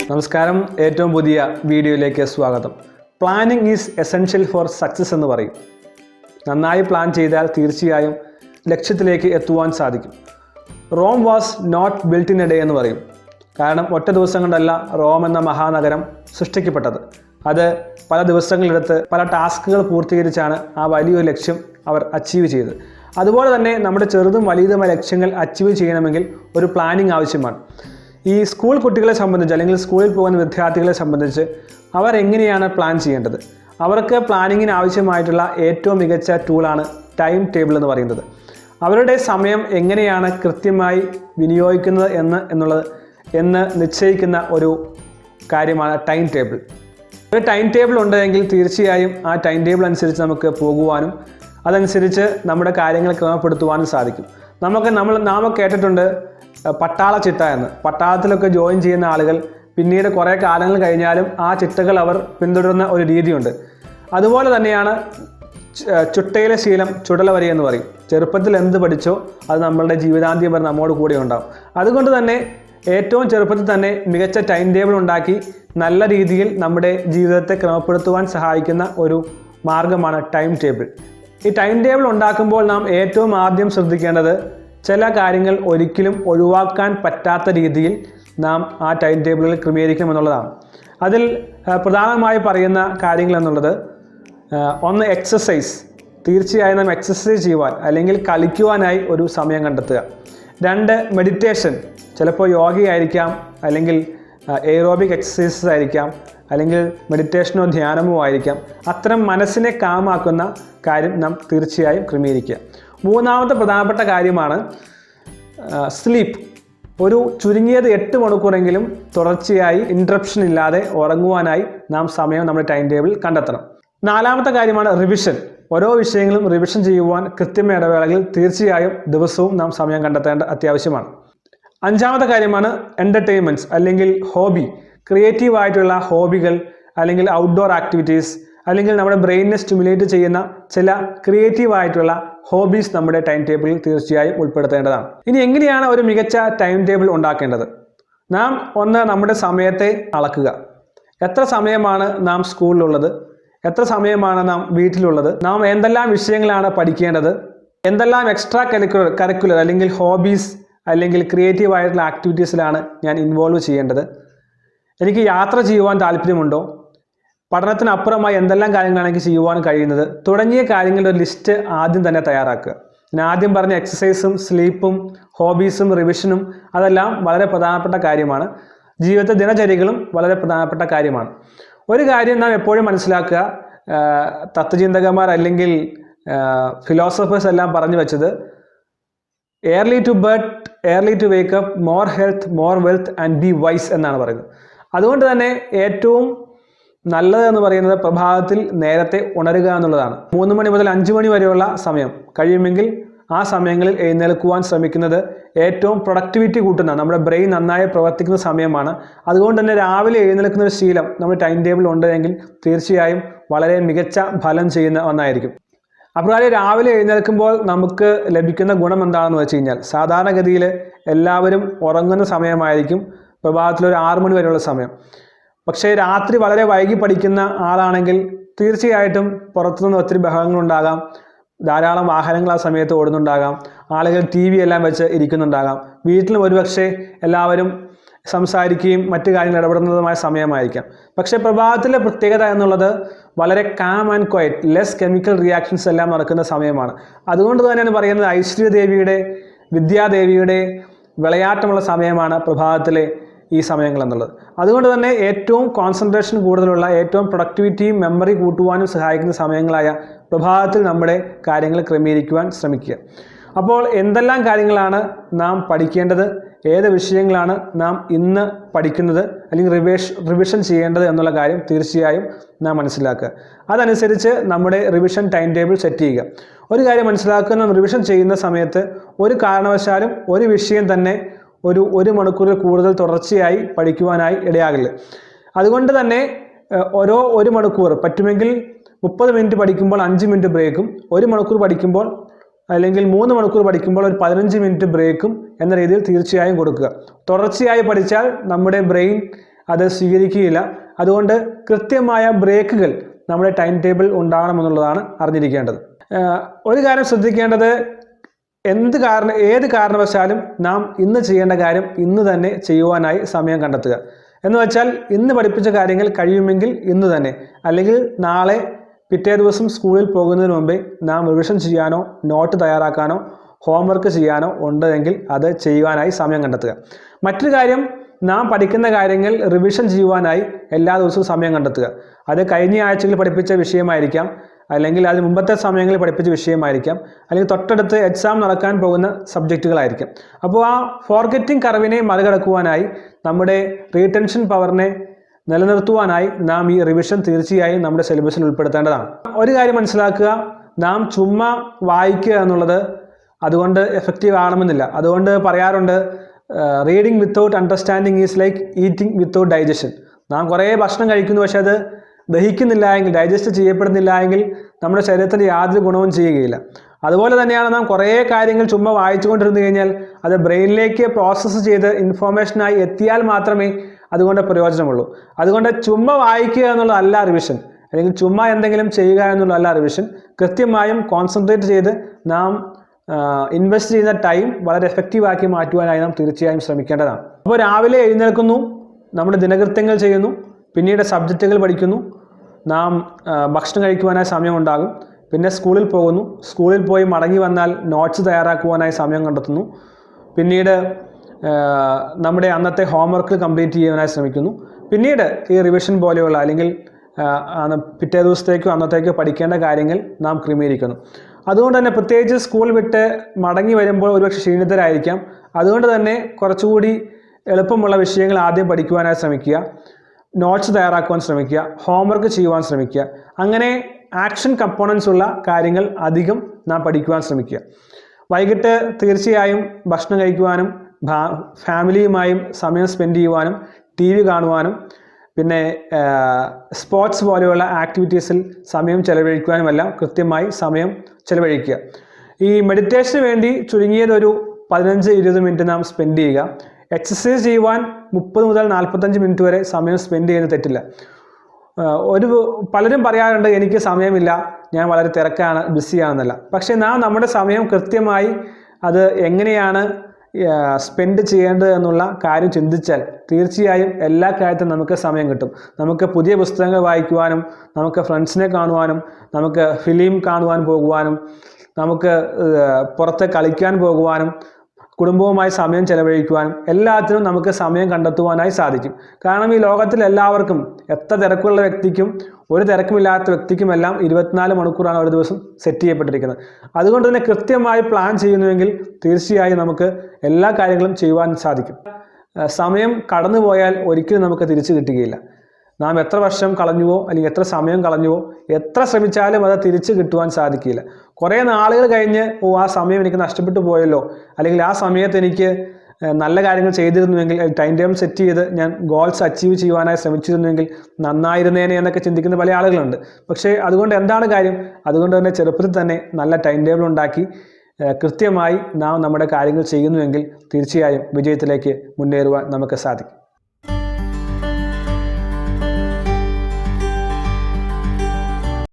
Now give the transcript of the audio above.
നമസ്കാരം, ഏറ്റവും പുതിയ വീഡിയോയിലേക്ക് സ്വാഗതം. Planning is essential for success എന്ന് പറയും. നന്നായി പ്ലാൻ ചെയ്താൽ തീർച്ചയായും ലക്ഷ്യത്തിലേക്ക് എത്തുവാൻ സാധിക്കും. Rome was not built in a day എന്ന് പറയും. കാരണം ഒറ്റ ദിവസം കൊണ്ടല്ല റോം എന്ന മഹാനഗരം സൃഷ്ടിക്കപ്പെട്ടത്. അത് പല ദിവസങ്ങളെടുത്ത് പല ടാസ്കുകൾ പൂർത്തീകരിച്ചാണ് ആ വലിയൊരു ലക്ഷ്യം അവർ അച്ചീവ് ചെയ്തത്. അതുപോലെ തന്നെ നമ്മുടെ ചെറുതും വലിയതുമായ ലക്ഷ്യങ്ങൾ അച്ചീവ് ചെയ്യണമെങ്കിൽ ഒരു പ്ലാനിംഗ് ആവശ്യമാണ്. ഈ സ്കൂൾ കുട്ടികളെ സംബന്ധിച്ച് അല്ലെങ്കിൽ സ്കൂളിൽ പോകുന്ന വിദ്യാർത്ഥികളെ സംബന്ധിച്ച് അവർ എങ്ങനെയാണ് പ്ലാൻ ചെയ്യേണ്ടത്? അവർക്ക് പ്ലാനിങ്ങിന് ആവശ്യമായിട്ടുള്ള ഏറ്റവും മികച്ച ടൂളാണ് ടൈം ടേബിൾ എന്ന് പറയുന്നത്. അവരുടെ സമയം എങ്ങനെയാണ് കൃത്യമായി വിനിയോഗിക്കുന്നത് എന്ന് നിശ്ചയിക്കുന്ന ഒരു കാര്യമാണ് ടൈം ടേബിൾ. ഒരു ടൈം ടേബിൾ ഉണ്ടെങ്കിൽ തീർച്ചയായും ആ ടൈം ടേബിൾ അനുസരിച്ച് നമുക്ക് പോകുവാനും അതനുസരിച്ച് നമ്മുടെ കാര്യങ്ങൾ ക്രമപ്പെടുത്തുവാനും സാധിക്കും. നാം കേട്ടിട്ടുണ്ട് പട്ടാള ചിട്ട എന്ന്. പട്ടാളത്തിലൊക്കെ ജോയിൻ ചെയ്യുന്ന ആളുകൾ പിന്നീട് കുറേ കാലങ്ങൾ കഴിഞ്ഞാലും ആ ചിട്ടകൾ അവർ പിന്തുടരുന്ന ഒരു രീതിയുണ്ട്. അതുപോലെ തന്നെയാണ് ചുട്ടയിലെ ശീലം ചുടല വരെ എന്ന് പറയും. ചെറുപ്പത്തിൽ എന്ത് പഠിച്ചോ അത് നമ്മളുടെ ജീവിതാന്ത്യം വരെ നമ്മോട് കൂടെ ഉണ്ടാവും. അതുകൊണ്ട് തന്നെ ഏറ്റവും ചെറുപ്പത്തിൽ തന്നെ മികച്ച ടൈം ടേബിൾ ഉണ്ടാക്കി നല്ല രീതിയിൽ നമ്മുടെ ജീവിതത്തെ ക്രമപ്പെടുത്തുവാൻ സഹായിക്കുന്ന ഒരു മാർഗമാണ് ടൈം ടേബിൾ. ഈ ടൈം ടേബിൾ ഉണ്ടാക്കുമ്പോൾ നാം ഏറ്റവും ആദ്യം ശ്രദ്ധിക്കേണ്ടത് ചില കാര്യങ്ങൾ ഒരിക്കലും ഒഴിവാക്കാൻ പറ്റാത്ത രീതിയിൽ നാം ആ ടൈം ടേബിളിൽ ക്രമീകരിക്കണമെന്നുള്ളതാണ്. അതിൽ പ്രധാനമായി പറയുന്ന കാര്യങ്ങൾ എന്നുള്ളത്, ഒന്ന് എക്സസൈസ്. തീർച്ചയായും നാം എക്സസൈസ് ചെയ്യുവാൻ അല്ലെങ്കിൽ കളിക്കുവാനായി ഒരു സമയം കണ്ടെത്തുക. രണ്ട്, മെഡിറ്റേഷൻ. ചിലപ്പോൾ യോഗയായിരിക്കാം, അല്ലെങ്കിൽ എയറോബിക് എക്സസൈസസ് ആയിരിക്കാം, അല്ലെങ്കിൽ മെഡിറ്റേഷനോ ധ്യാനമോ ആയിരിക്കാം. അത്തരം മനസ്സിനെ കാമാക്കുന്ന കാര്യം നാം തീർച്ചയായും ക്രമീകരിക്കുക. മൂന്നാമത്തെ പ്രധാനപ്പെട്ട കാര്യമാണ് സ്ലീപ്പ്. ഒരു ചുരുങ്ങിയത് 8 മണിക്കൂറെങ്കിലും തുടർച്ചയായി ഇൻട്രപ്ഷൻ ഇല്ലാതെ ഉറങ്ങുവാനായി നാം സമയം നമ്മുടെ ടൈം ടേബിൾ കണ്ടെത്തണം. നാലാമത്തെ കാര്യമാണ് റിവിഷൻ. ഓരോ വിഷയങ്ങളും റിവിഷൻ ചെയ്യുവാൻ കൃത്യമായ ഇടവേളകളിൽ തീർച്ചയായും ദിവസവും നാം സമയം കണ്ടെത്തേണ്ട അത്യാവശ്യമാണ്. അഞ്ചാമത്തെ കാര്യമാണ് എൻ്റർടൈൻമെൻറ്റ്സ് അല്ലെങ്കിൽ ഹോബി. ക്രിയേറ്റീവായിട്ടുള്ള ഹോബികൾ അല്ലെങ്കിൽ ഔട്ട്ഡോർ ആക്ടിവിറ്റീസ് അല്ലെങ്കിൽ നമ്മുടെ ബ്രെയിനിനെ സ്റ്റിമുലേറ്റ് ചെയ്യുന്ന ചില ക്രിയേറ്റീവായിട്ടുള്ള ഹോബീസ് നമ്മുടെ ടൈം ടേബിളിൽ തീർച്ചയായും ഉൾപ്പെടുത്തേണ്ടതാണ്. ഇനി എങ്ങനെയാണ് ഒരു മികച്ച ടൈം ടേബിൾ ഉണ്ടാക്കേണ്ടത്? നാം നമ്മുടെ സമയത്തെ അളക്കുക. എത്ര സമയമാണ് നാം സ്കൂളിലുള്ളത്? എത്ര സമയമാണ് നാം വീട്ടിലുള്ളത്? നാം എന്തെല്ലാം വിഷയങ്ങളാണ് പഠിക്കേണ്ടത്? എന്തെല്ലാം എക്സ്ട്രാ കരിക്കുലർ അല്ലെങ്കിൽ ഹോബീസ് അല്ലെങ്കിൽ ക്രിയേറ്റീവായിട്ടുള്ള ആക്ടിവിറ്റീസിലാണ് ഞാൻ ഇൻവോൾവ് ചെയ്യേണ്ടത്? എനിക്ക് യാത്ര ചെയ്യുവാൻ താല്പര്യമുണ്ടോ? പഠനത്തിനപ്പുറമായി എന്തെല്ലാം കാര്യങ്ങളാണ് എനിക്ക് ചെയ്യുവാൻ കഴിയുന്നത്? തുടങ്ങിയ കാര്യങ്ങളുടെ ഒരു ലിസ്റ്റ് ആദ്യം തന്നെ തയ്യാറാക്കുക. ഞാൻ ആദ്യം പറഞ്ഞ എക്സസൈസും സ്ലീപ്പും ഹോബീസും റിവിഷനും അതെല്ലാം വളരെ പ്രധാനപ്പെട്ട കാര്യമാണ്. ജീവിതത്തെ ദിനചര്യകളും വളരെ പ്രധാനപ്പെട്ട കാര്യമാണ്. ഒരു കാര്യം നാം എപ്പോഴും മനസ്സിലാക്കുക, തത്വചിന്തകന്മാർ അല്ലെങ്കിൽ ഫിലോസഫേഴ്സ് എല്ലാം പറഞ്ഞു വെച്ചത് early to bed, early to wake up, more health, more wealth and be wise എന്നാണ് പറയുന്നത്. അതുകൊണ്ട് തന്നെ ഏറ്റവും നല്ലതെന്ന് പറയുന്നത് പ്രഭാതത്തിൽ നേരത്തെ ഉണരുക എന്നുള്ളതാണ്. 3 മണി മുതൽ 5 മണി വരെയുള്ള സമയം കഴിയുമെങ്കിൽ ആ സമയങ്ങളിൽ എഴുന്നേൽക്കുവാൻ ശ്രമിക്കുന്നത് ഏറ്റവും പ്രൊഡക്ടിവിറ്റി കൂട്ടുന്ന, നമ്മുടെ ബ്രെയിൻ നന്നായി പ്രവർത്തിക്കുന്ന സമയമാണ്. അതുകൊണ്ട് തന്നെ രാവിലെ എഴുന്നേൽക്കുന്ന ഒരു ശീലം നമ്മുടെ ടൈം ടേബിൾ ഉണ്ടെങ്കിൽ തീർച്ചയായും വളരെ മികച്ച ഫലം ചെയ്യുന്ന ഒന്നായിരിക്കും. അപ്രകാരം രാവിലെ എഴുന്നേൽക്കുമ്പോൾ നമുക്ക് ലഭിക്കുന്ന ഗുണം എന്താണെന്ന് വെച്ച് കഴിഞ്ഞാൽ, സാധാരണഗതിയിൽ എല്ലാവരും ഉറങ്ങുന്ന സമയമായിരിക്കും പ്രഭാതത്തിൽ 6 മണി വരെയുള്ള സമയം. പക്ഷേ രാത്രി വളരെ വൈകി പഠിക്കുന്ന ആളാണെങ്കിൽ തീർച്ചയായിട്ടും പുറത്തുനിന്ന് ഒത്തിരി ബഹളങ്ങളുണ്ടാകാം, ധാരാളം വാഹനങ്ങൾ ആ സമയത്ത് ഓടുന്നുണ്ടാകാം, ആളുകൾ TV എല്ലാം വെച്ച് ഇരിക്കുന്നുണ്ടാകാം, വീട്ടിലും ഒരുപക്ഷെ എല്ലാവരും സംസാരിക്കുകയും മറ്റു കാര്യങ്ങൾ ഇടപെടുന്നതുമായ സമയമായിരിക്കാം. പക്ഷേ പ്രഭാതത്തിലെ പ്രത്യേകത എന്നുള്ളത് വളരെ calm and quiet, less chemical reactions എല്ലാം നടക്കുന്ന സമയമാണ്. അതുകൊണ്ട് തന്നെയാണ് പറയുന്നത് ഐശ്വര്യദേവിയുടെ, വിദ്യാദേവിയുടെ വിളയാട്ടമുള്ള സമയമാണ് പ്രഭാതത്തിലെ ഈ സമയങ്ങൾ എന്നുള്ളത്. അതുകൊണ്ട് തന്നെ ഏറ്റവും കോൺസെൻട്രേഷൻ കൂടുതലുള്ള, ഏറ്റവും പ്രൊഡക്ടിവിറ്റിയും മെമ്മറി കൂട്ടുവാനും സഹായിക്കുന്ന സമയങ്ങളായ പ്രഭാതത്തിൽ നമ്മുടെ കാര്യങ്ങൾ ക്രമീകരിക്കുവാൻ ശ്രമിക്കുക. അപ്പോൾ എന്തെല്ലാം കാര്യങ്ങളാണ് നാം പഠിക്കേണ്ടത്, ഏത് വിഷയങ്ങളാണ് നാം ഇന്ന് പഠിക്കുന്നത് അല്ലെങ്കിൽ റിവിഷൻ ചെയ്യേണ്ടത് എന്നുള്ള കാര്യം തീർച്ചയായും നാം മനസ്സിലാക്കുക. അതനുസരിച്ച് നമ്മുടെ റിവിഷൻ ടൈം ടേബിൾ സെറ്റ് ചെയ്യുക. ഒരു കാര്യം മനസ്സിലാക്കുക, നാം റിവിഷൻ ചെയ്യുന്ന സമയത്ത് ഒരു കാരണവശാലും ഒരു വിഷയം തന്നെ ഒരു മണിക്കൂറിൽ കൂടുതൽ തുടർച്ചയായി പഠിക്കുവാനായി ഇടയാകില്ല. അതുകൊണ്ട് തന്നെ ഓരോ 1 മണിക്കൂർ പറ്റുമെങ്കിൽ 30 മിനിറ്റ് പഠിക്കുമ്പോൾ 5 മിനിറ്റ് ബ്രേക്കും, 1 മണിക്കൂർ പഠിക്കുമ്പോൾ അല്ലെങ്കിൽ 3 മണിക്കൂർ പഠിക്കുമ്പോൾ ഒരു 15 മിനിറ്റ് ബ്രേക്കും എന്ന രീതിയിൽ തീർച്ചയായും കൊടുക്കുക. തുടർച്ചയായി പഠിച്ചാൽ നമ്മുടെ ബ്രെയിൻ അത് സ്വീകരിക്കുകയില്ല. അതുകൊണ്ട് കൃത്യമായ ബ്രേക്കുകൾ നമ്മുടെ ടൈം ടേബിൾ ഉണ്ടാകണമെന്നുള്ളതാണ് അറിഞ്ഞിരിക്കേണ്ടത്. ഒരു കാര്യം ശ്രദ്ധിക്കേണ്ടത്, ഏത് കാരണവശാലും നാം ഇന്ന് ചെയ്യേണ്ട കാര്യം ഇന്ന് തന്നെ ചെയ്യുവാനായി സമയം കണ്ടെത്തുക. എന്ന് വെച്ചാൽ ഇന്ന് പഠിപ്പിച്ച കാര്യങ്ങൾ കഴിയുമെങ്കിൽ ഇന്ന് തന്നെ, അല്ലെങ്കിൽ നാളെ പിറ്റേ ദിവസം സ്കൂളിൽ പോകുന്നതിന് മുമ്പേ നാം റിവിഷൻ ചെയ്യാനോ നോട്ട് തയ്യാറാക്കാനോ ഹോംവർക്ക് ചെയ്യാനോ ഉണ്ടെങ്കിൽ അത് ചെയ്യുവാനായി സമയം കണ്ടെത്തുക. മറ്റൊരു കാര്യം, നാം പഠിക്കുന്ന കാര്യങ്ങൾ റിവിഷൻ ചെയ്യുവാനായി എല്ലാ ദിവസവും സമയം കണ്ടെത്തുക. അത് കഴിഞ്ഞ ആഴ്ചകളിൽ പഠിപ്പിച്ച വിഷയമായിരിക്കാം, അല്ലെങ്കിൽ അതിന് മുമ്പത്തെ സമയങ്ങളിൽ പഠിപ്പിച്ച വിഷയമായിരിക്കാം, അല്ലെങ്കിൽ തൊട്ടടുത്ത് എക്സാം നടക്കാൻ പോകുന്ന സബ്ജക്റ്റുകളായിരിക്കും. അപ്പോൾ ആ ഫോർഗെറ്റിംഗ് കർവിനെ മറികടക്കുവാനായി, നമ്മുടെ റീടെൻഷൻ പവറിനെ നിലനിർത്തുവാനായി നാം ഈ റിവിഷൻ തീർച്ചയായും നമ്മുടെ സിലബസിൽ ഉൾപ്പെടുത്തേണ്ടതാണ്. ഒരു കാര്യം മനസ്സിലാക്കുക, നാം ചുമ്മാ വായിക്കുക എന്നുള്ളത് അതുകൊണ്ട് എഫക്റ്റീവ് ആകണമെന്നില്ല. അതുകൊണ്ട് പറയാറുണ്ട്, reading without understanding is like eating without digestion. നാം കുറേ ഭക്ഷണം കഴിക്കുന്നു, പക്ഷേ അത് ദഹിക്കുന്നില്ല എങ്കിൽ, ഡൈജസ്റ്റ് ചെയ്യപ്പെടുന്നില്ല എങ്കിൽ നമ്മുടെ ശരീരത്തിന് യാതൊരു ഗുണവും ചെയ്യുകയില്ല. അതുപോലെ തന്നെയാണ് നാം കുറേ കാര്യങ്ങൾ ചുമ്മാ വായിച്ചുകൊണ്ടിരുന്നു കഴിഞ്ഞാൽ അത് ബ്രെയിനിലേക്ക് പ്രോസസ്സ് ചെയ്ത് ഇൻഫോർമേഷനായി എത്തിയാൽ മാത്രമേ അതുകൊണ്ട് പ്രയോജനമുള്ളൂ. അതുകൊണ്ട് ചുമ്മാ വായിക്കുക എന്നുള്ളതല്ല റിവിഷൻ, അല്ലെങ്കിൽ ചുമ്മാ എന്തെങ്കിലും ചെയ്യുക എന്നുള്ളതല്ല റിവിഷൻ. കൃത്യമായും കോൺസെൻട്രേറ്റ് ചെയ്ത് നാം ഇൻവെസ്റ്റ് ചെയ്യുന്ന ടൈം വളരെ എഫക്റ്റീവാക്കി മാറ്റുവാനായി നാം തീർച്ചയായും ശ്രമിക്കേണ്ടതാണ്. അപ്പോൾ രാവിലെ എഴുന്നേൽക്കുന്നു, നമ്മുടെ ദിനകൃത്യങ്ങൾ ചെയ്യുന്നു, പിന്നീട് സബ്ജക്റ്റുകൾ പഠിക്കുന്നു, നാം ഭക്ഷണം കഴിക്കുവാനായി സമയമുണ്ടാകും, പിന്നെ സ്കൂളിൽ പോകുന്നു, സ്കൂളിൽ പോയി മടങ്ങി വന്നാൽ നോട്ട്സ് തയ്യാറാക്കുവാനായി സമയം കണ്ടെത്തുന്നു, പിന്നീട് നമ്മുടെ അന്നത്തെ ഹോംവർക്ക് കംപ്ലീറ്റ് ചെയ്യാനായി ശ്രമിക്കുന്നു, പിന്നീട് ഈ റിവിഷൻ പോലെയുള്ള അല്ലെങ്കിൽ പിറ്റേ ദിവസത്തേക്കോ അന്നത്തേക്കോ പഠിക്കേണ്ട കാര്യങ്ങൾ നാം ക്രമീകരിക്കുന്നു. അതുകൊണ്ട് തന്നെ പ്രത്യേകിച്ച് സ്കൂൾ വിട്ട് മടങ്ങി വരുമ്പോൾ ഒരുപക്ഷെ ക്ഷീണിതരായിരിക്കാം. അതുകൊണ്ട് തന്നെ കുറച്ചുകൂടി എളുപ്പമുള്ള വിഷയങ്ങൾ ആദ്യം പഠിക്കുവാനായി ശ്രമിക്കുക, നോട്ട്സ് തയ്യാറാക്കുവാൻ ശ്രമിക്കുക, ഹോംവർക്ക് ചെയ്യുവാൻ ശ്രമിക്കുക. അങ്ങനെ ആക്ഷൻ കമ്പോണൻസ് ഉള്ള കാര്യങ്ങൾ അധികം നാം പഠിക്കുവാൻ ശ്രമിക്കുക. വൈകിട്ട് തീർച്ചയായും ഭക്ഷണം കഴിക്കുവാനും ഫാമിലിയുമായും സമയം സ്പെൻഡ് ചെയ്യുവാനും TV കാണുവാനും പിന്നെ സ്പോർട്സ് പോലെയുള്ള ആക്ടിവിറ്റീസിൽ സമയം ചെലവഴിക്കുവാനുമെല്ലാം കൃത്യമായി സമയം ചെലവഴിക്കുക. ഈ മെഡിറ്റേഷന് വേണ്ടി ചുരുങ്ങിയത് ഒരു 15-20 മിനിറ്റ് നാം സ്പെൻഡ് ചെയ്യുക. എക്സസൈസ് ചെയ്യുവാൻ 30 മുതൽ 45 മിനിറ്റ് വരെ സമയം സ്പെൻഡ് ചെയ്യുന്നത് തെറ്റില്ല. പലരും പറയാറുണ്ട്, എനിക്ക് സമയമില്ല, ഞാൻ വളരെ തിരക്കാണ്, ബിസിയാണെന്നല്ല. പക്ഷേ നാം നമ്മുടെ സമയം കൃത്യമായി അത് എങ്ങനെയാണ് സ്പെൻഡ് ചെയ്യേണ്ടത് എന്നുള്ള കാര്യം ചിന്തിച്ചാൽ തീർച്ചയായും എല്ലാ കാര്യത്തിനും നമുക്ക് സമയം കിട്ടും. നമുക്ക് പുതിയ പുസ്തകങ്ങൾ വായിക്കുവാനും, നമുക്ക് ഫ്രണ്ട്സിനെ കാണുവാനും, നമുക്ക് ഫിലിം കാണുവാൻ പോകുവാനും, നമുക്ക് പുറത്ത് കളിക്കാൻ പോകുവാനും, കുടുംബവുമായി സമയം ചെലവഴിക്കുവാനും എല്ലാത്തിനും നമുക്ക് സമയം കണ്ടെത്തുവാനായി സാധിക്കും. കാരണം ഈ ലോകത്തിൽ എല്ലാവർക്കും, എത്ര തിരക്കുള്ള വ്യക്തിക്കും ഒരു തിരക്കുമില്ലാത്ത വ്യക്തിക്കുമെല്ലാം 24 മണിക്കൂറാണ് ഒരു ദിവസം സെറ്റ് ചെയ്യപ്പെട്ടിരിക്കുന്നത്. അതുകൊണ്ട് തന്നെ കൃത്യമായി പ്ലാൻ ചെയ്യുന്നുവെങ്കിൽ തീർച്ചയായും നമുക്ക് എല്ലാ കാര്യങ്ങളും ചെയ്യുവാൻ സാധിക്കും. സമയം കടന്നുപോയാൽ ഒരിക്കലും നമുക്ക് തിരിച്ചു കിട്ടുകയില്ല. നാം എത്ര വർഷം കളഞ്ഞുവോ അല്ലെങ്കിൽ എത്ര സമയം കളഞ്ഞുവോ, എത്ര ശ്രമിച്ചാലും അത് തിരിച്ചു കിട്ടുവാൻ സാധിക്കില്ല. കുറേ നാളുകൾ കഴിഞ്ഞ് ആ സമയം എനിക്ക് നഷ്ടപ്പെട്ടു പോയല്ലോ, അല്ലെങ്കിൽ ആ സമയത്ത് എനിക്ക് നല്ല കാര്യങ്ങൾ ചെയ്തിരുന്നുവെങ്കിൽ, ടൈം ടേബിൾ സെറ്റ് ചെയ്ത് ഞാൻ ഗോൾസ് അച്ചീവ് ചെയ്യുവാനായി ശ്രമിച്ചിരുന്നുവെങ്കിൽ നന്നായിരുന്നേനെ എന്നൊക്കെ ചിന്തിക്കുന്ന പല ആളുകളുണ്ട്. പക്ഷേ അതുകൊണ്ട് എന്താണ് കാര്യം? അതുകൊണ്ട് തന്നെ ചെറുപ്പത്തിൽ തന്നെ നല്ല ടൈം ടേബിൾ ഉണ്ടാക്കി കൃത്യമായി നാം നമ്മുടെ കാര്യങ്ങൾ ചെയ്യുന്നുവെങ്കിൽ തീർച്ചയായും വിജയത്തിലേക്ക് മുന്നേറുവാൻ നമുക്ക് സാധിക്കും.